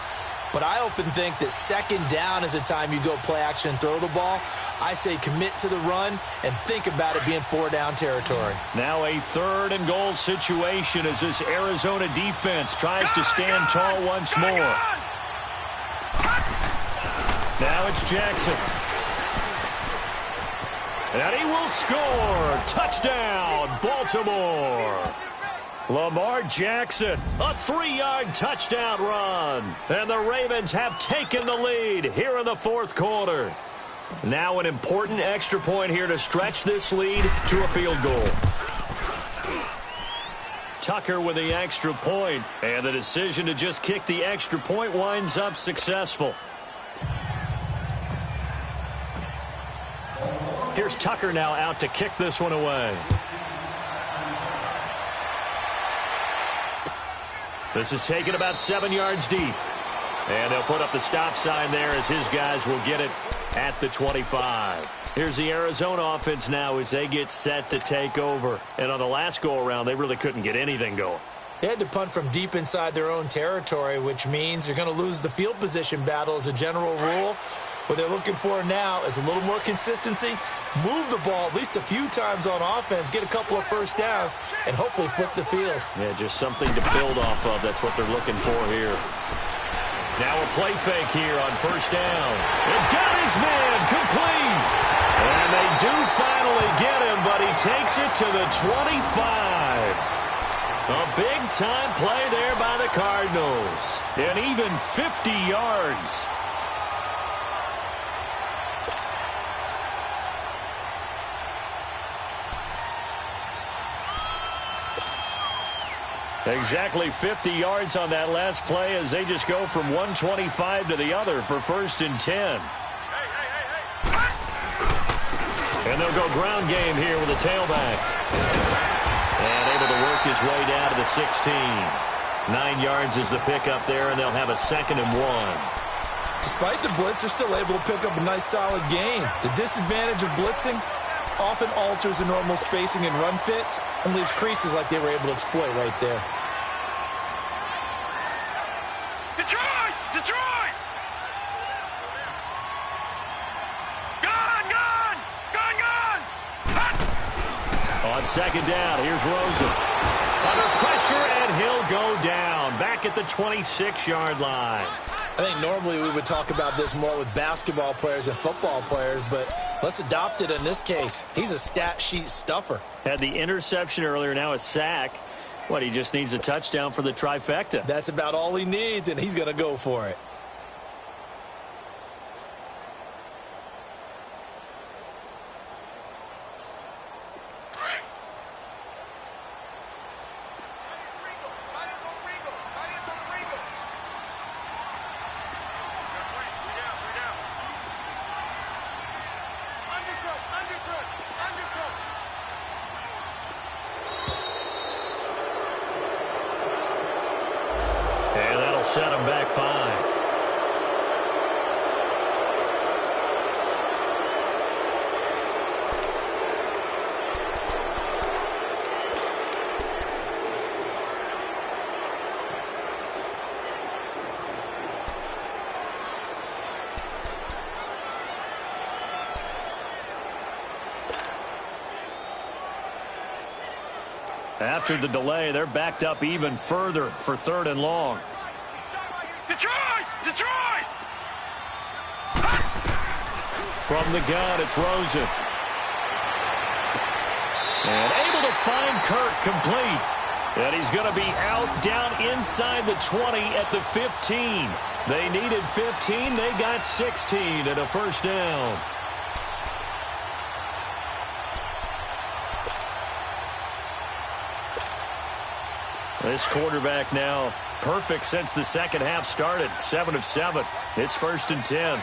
Speaker 3: But I often think that 2nd down is a time you go play action and throw the ball. I say commit to the run and think about it being 4-down territory.
Speaker 4: Now a 3rd and goal situation as this Arizona defense tries to stand tall once more. Now it's Jackson. And he will score. Touchdown, Baltimore. Lamar Jackson, a 3-yard touchdown run. And the Ravens have taken the lead here in the 4th quarter. Now an important extra point here to stretch this lead to a field goal. Tucker with the extra point, and the decision to just kick the extra point winds up successful. Here's Tucker now out to kick this one away. This is taken about 7 yards deep. And they'll put up the stop sign there as his guys will get it at the 25. Here's the Arizona offense now as they get set to take over. And on the last go-around, they really couldn't get anything going.
Speaker 3: They had to punt from deep inside their own territory, which means you're going to lose the field position battle as a general rule. What they're looking for now is a little more consistency, move the ball at least a few times on offense, get a couple of 1st downs, and hopefully flip the field.
Speaker 4: Yeah, just something to build off of. That's what they're looking for here. Now a play fake here on 1st down. It got his man complete. And they do finally get him, but he takes it to the 25. A big-time play there by the Cardinals. And even 50 yards. Exactly 50 yards on that last play as they just go from 125 to the other for 1st and 10. And they'll go ground game here with a tailback. And able to work his way down to the 16. 9 yards is the pickup there, and they'll have a 2nd and 1.
Speaker 3: Despite the blitz, they're still able to pick up a nice, solid gain. The disadvantage of blitzing often alters the normal spacing and run fits and leaves creases like they were able to exploit right there.
Speaker 1: Detroit! Detroit! Gun! Gun! Gun! Gun! Hot!
Speaker 4: On 2nd down, here's Rosen. Under pressure, and he'll go down. Back at the 26-yard line.
Speaker 3: I think normally we would talk about this more with basketball players and football players, but let's adopt it in this case. He's a stat sheet stuffer.
Speaker 4: Had the interception earlier, now a sack. What, he just needs a touchdown for the trifecta.
Speaker 3: That's about all he needs, and he's going to go for it.
Speaker 4: And that'll set him back 5. After the delay, they're backed up even further for 3rd and long.
Speaker 1: Detroit! Detroit!
Speaker 4: From the gun, it's Rosen. And able to find Kirk complete. And he's going to be out down inside the 20 at the 15. They needed 15. They got 16 and a 1st down. This quarterback now perfect since the 2nd half started. 7 of 7. It's 1st and 10.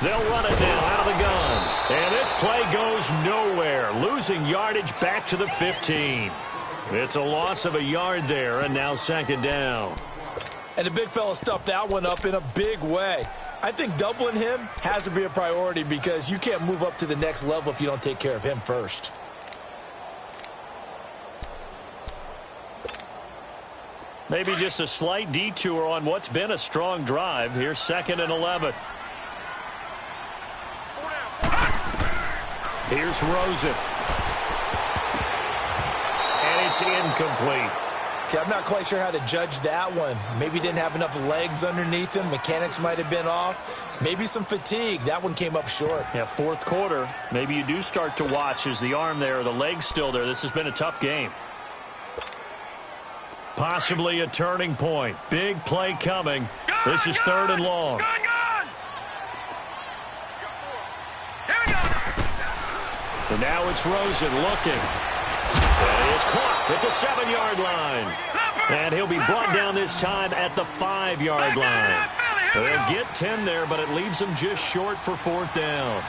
Speaker 4: They'll run it now out of the gun. And this play goes nowhere. Losing yardage back to the 15. It's a loss of a yard there, and now 2nd down.
Speaker 3: And the big fella stuffed that one up in a big way. I think doubling him has to be a priority because you can't move up to the next level if you don't take care of him first.
Speaker 4: Maybe just a slight detour on what's been a strong drive. Here's 2nd and 11. Here's Rosen. And it's incomplete.
Speaker 3: Okay, I'm not quite sure how to judge that one. Maybe didn't have enough legs underneath him. Mechanics might have been off. Maybe some fatigue. That one came up short.
Speaker 4: Yeah, 4th quarter. Maybe you do start to watch. Is the arm there or the leg's still there? This has been a tough game. Possibly a turning point. Big play coming. This is 3rd and long.
Speaker 1: Gun! Gun! Here we go!
Speaker 4: And now it's Rosen looking. And he is caught at the 7-yard line. And he'll be brought down this time at the 5-yard line. They'll get 10 there, but it leaves them just short for 4th down.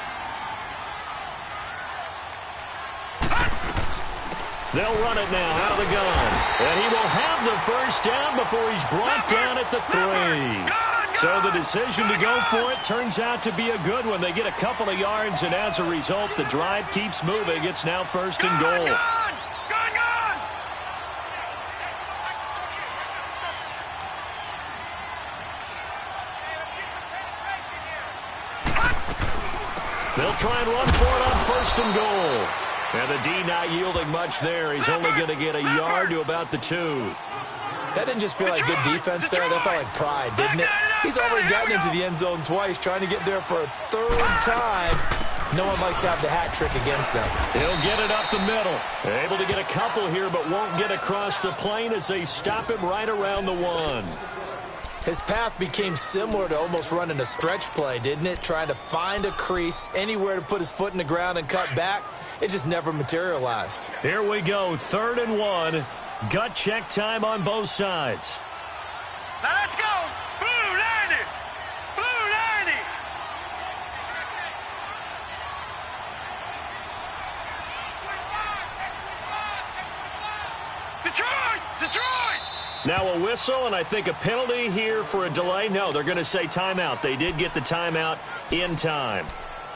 Speaker 4: They'll run it now out of the gun. And he will have the 1st down before he's brought down at the 3. So the decision to go for it turns out to be a good one. They get a couple of yards, and as a result, the drive keeps moving. It's now 1st and goal. They'll try and run for it on 1st and goal. And the D not yielding much there. He's only going to get a yard to about the 2.
Speaker 3: That didn't just feel like good defense there. That felt like pride, didn't it? He's already gotten into the end zone twice, trying to get there for a 3rd time. No one likes to have the hat trick against them.
Speaker 4: He'll get it up the middle. Able to get a couple here, but won't get across the plane as they stop him right around the 1.
Speaker 3: His path became similar to almost running a stretch play, didn't it? Trying to find a crease, anywhere to put his foot in the ground and cut back. It just never materialized.
Speaker 4: Here we go, 3rd and 1. Gut check time on both sides.
Speaker 1: Now let's go. Blue 90. Blue 90. Detroit! Detroit!
Speaker 2: Now a whistle, and I think a penalty here for a delay. No, they're going to say timeout. They did get the timeout in time.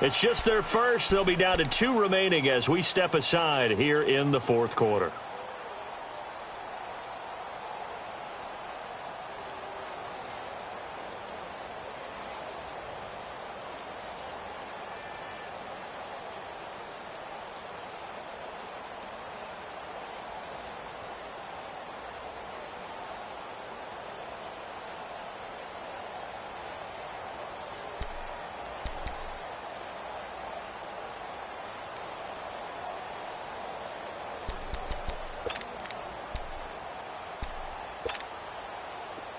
Speaker 2: It's just their first. They'll be down to 2 remaining as we step aside here in the fourth quarter.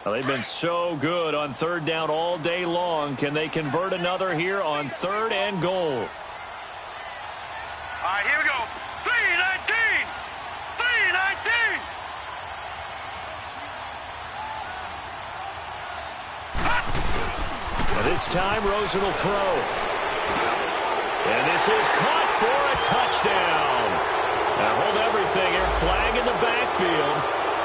Speaker 2: Well, they've been so good on third down all day long. Can they convert another here on 3rd and goal?
Speaker 1: All right, here we go. 3-19! 3-19!
Speaker 2: And this time, Rosen will throw. And this is caught for a touchdown. Now hold everything here. Flag in the backfield.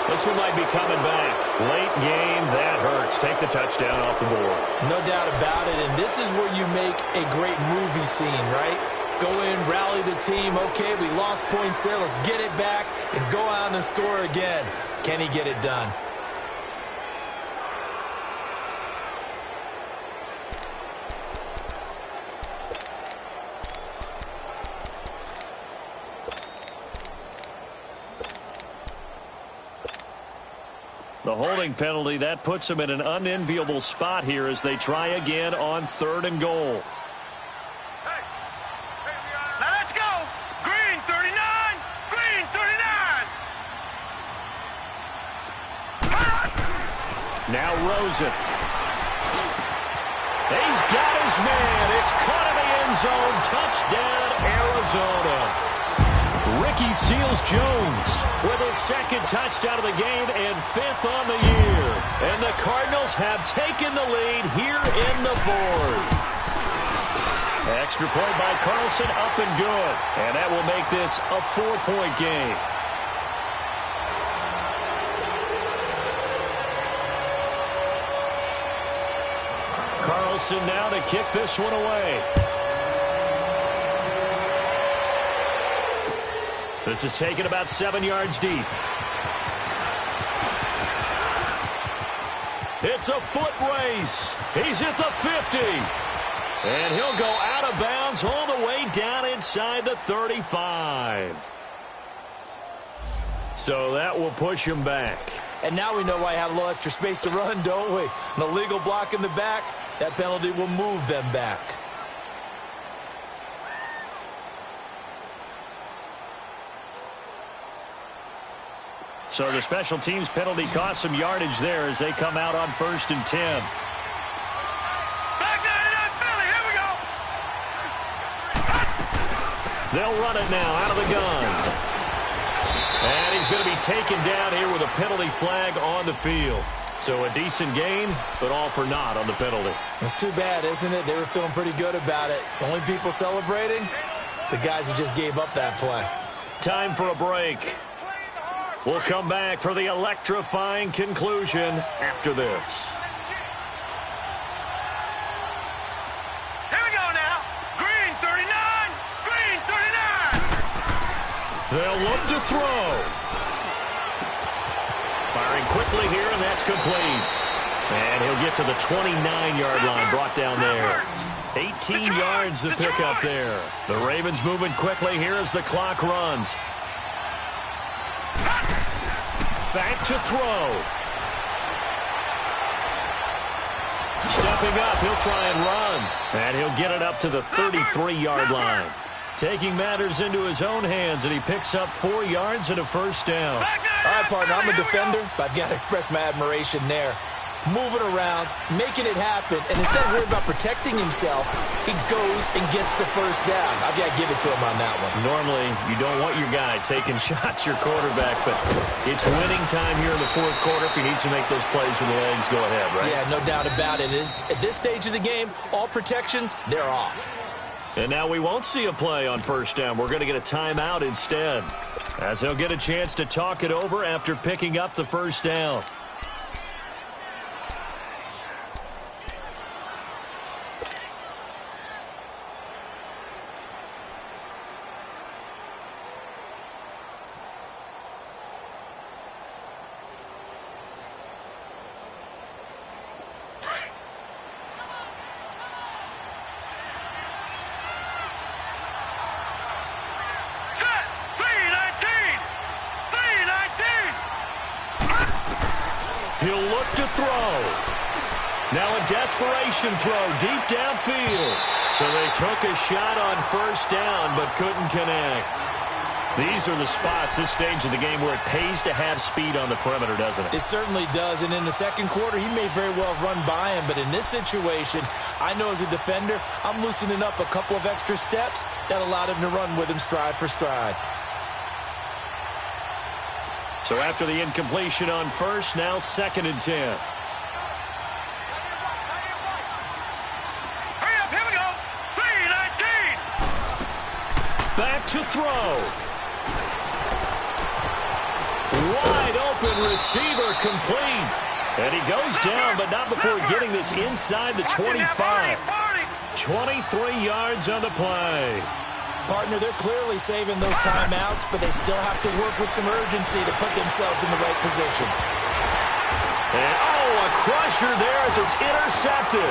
Speaker 2: This one might be coming back. Late game, that hurts. Take the touchdown off the board.
Speaker 3: No doubt about it, and this is where you make a great movie scene, right? Go in, rally the team. Okay, we lost points there. Let's get it back and go out and score again. Can he get it done?
Speaker 2: The holding penalty, that puts them in an unenviable spot here as they try again on 3rd and goal.
Speaker 1: Now let's go! Green 39! Green 39!
Speaker 2: Now Rosen. He's got his man. It's caught in the end zone. Touchdown, Arizona. Ricky Seals-Jones with his 2nd touchdown of the game and 5th on the year. And the Cardinals have taken the lead here in the 4th. Extra point by Carlson, up and good. And that will make this a 4-point game. Carlson now to kick this one away. This is taken about 7 yards deep. It's a foot race. He's at the 50. And he'll go out of bounds all the way down inside the 35. So that will push him back.
Speaker 3: And now we know why I have a little extra space to run, don't we? An illegal block in the back. That penalty will move them back.
Speaker 2: So the special teams penalty cost some yardage there as they come out on 1st and 10.
Speaker 1: Back 99 Philly, here we go!
Speaker 2: They'll run it now out of the gun. And he's going to be taken down here with a penalty flag on the field. So a decent gain, but all for naught on the penalty.
Speaker 3: It's too bad, isn't it? They were feeling pretty good about it. The only people celebrating, the guys who just gave up that play.
Speaker 2: Time for a break. We'll come back for the electrifying conclusion after this.
Speaker 1: Here we go now. Green 39. Green 39.
Speaker 2: They'll look to throw. Firing quickly here, and that's complete. And he'll get to the 29-yard line, brought down there. 18 yards to pick up there. The Ravens moving quickly here as the clock runs. Back to throw. Stepping up, he'll try and run. And he'll get it up to the 33-yard line. Taking matters into his own hands, and he picks up 4 yards and a first down.
Speaker 3: All right, partner, I'm a defender, but I've got to express my admiration there. Moving around, making it happen, and instead of worrying about protecting himself, he goes and gets the first down. I've got to give it to him on that one.
Speaker 2: Normally, you don't want your guy taking shots, your quarterback, but it's winning time here in the fourth quarter. If he needs to make those plays with the legs, go ahead, right?
Speaker 3: Yeah, no doubt about it. At this stage of the game, all protections, they're off.
Speaker 2: And now we won't see a play on first down. We're going to get a timeout instead.
Speaker 4: As he'll get a chance to talk it over after picking up the first down. He'll look to throw. Now a desperation throw deep downfield. So they took a shot on first down but couldn't connect. These are the spots, this stage of the game, where it pays to have speed on the perimeter, doesn't it?
Speaker 3: It certainly does, and in the second quarter, he may very well run by him, but in this situation, I know as a defender, I'm loosening up a couple of extra steps that allowed him to run with him stride for stride.
Speaker 4: So after the incompletion on first, now 2nd and 10.
Speaker 1: Hurry up, here we go. 3-19.
Speaker 4: Back to throw. Wide open receiver complete. And he goes down, but not before getting this inside the 25. 23 yards on the play.
Speaker 3: Partner, they're clearly saving those timeouts, but they still have to work with some urgency to put themselves in the right position.
Speaker 4: And, a crusher there as it's intercepted.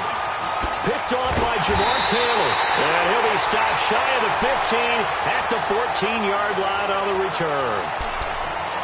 Speaker 4: Picked off by Jamar Taylor. And he'll be stopped shy of the 15 at the 14-yard line on the return.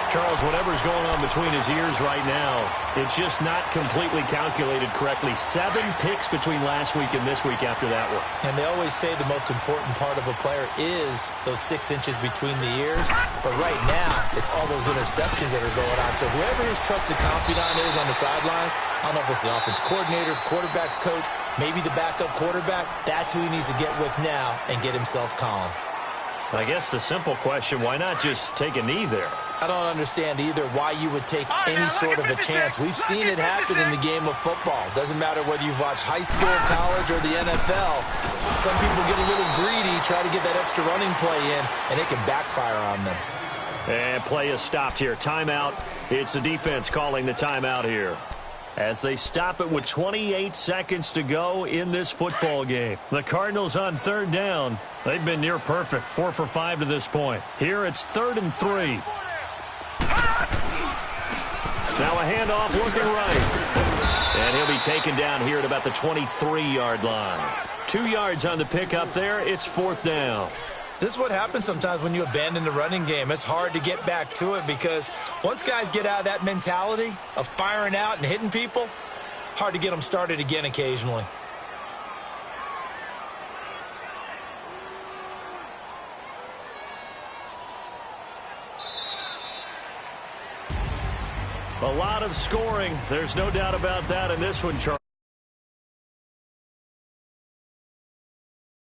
Speaker 4: Charles, whatever's going on between his ears right now, it's just not completely calculated correctly. 7 picks between last week and this week after that one.
Speaker 3: And they always say the most important part of a player is those 6 inches between the ears. But right now, it's all those interceptions that are going on. So whoever his trusted confidant is on the sidelines, I don't know if it's the offense coordinator, quarterback's coach, maybe the backup quarterback, that's who he needs to get with now and get himself calm.
Speaker 4: I guess the simple question, why not just take a knee there?
Speaker 3: I don't understand either why you would take any sort of a chance. We've seen it happen in the game of football. Doesn't matter whether you've watched high school, college, or the NFL. Some people get a little greedy, try to get that extra running play in, and it can backfire on them.
Speaker 4: And play is stopped here. Timeout. It's the defense calling the timeout here, as they stop it with 28 seconds to go in this football game. The Cardinals on 3rd down. They've been near perfect, 4 for 5 to this point. Here it's 3rd and 3. Now a handoff looking right. And he'll be taken down here at about the 23-yard line. 2 yards on the pickup there. It's 4th down.
Speaker 3: This is what happens sometimes when you abandon the running game. It's hard to get back to it because once guys get out of that mentality of firing out and hitting people, hard to get them started again occasionally.
Speaker 4: A lot of scoring. There's no doubt about that in this one, Charles.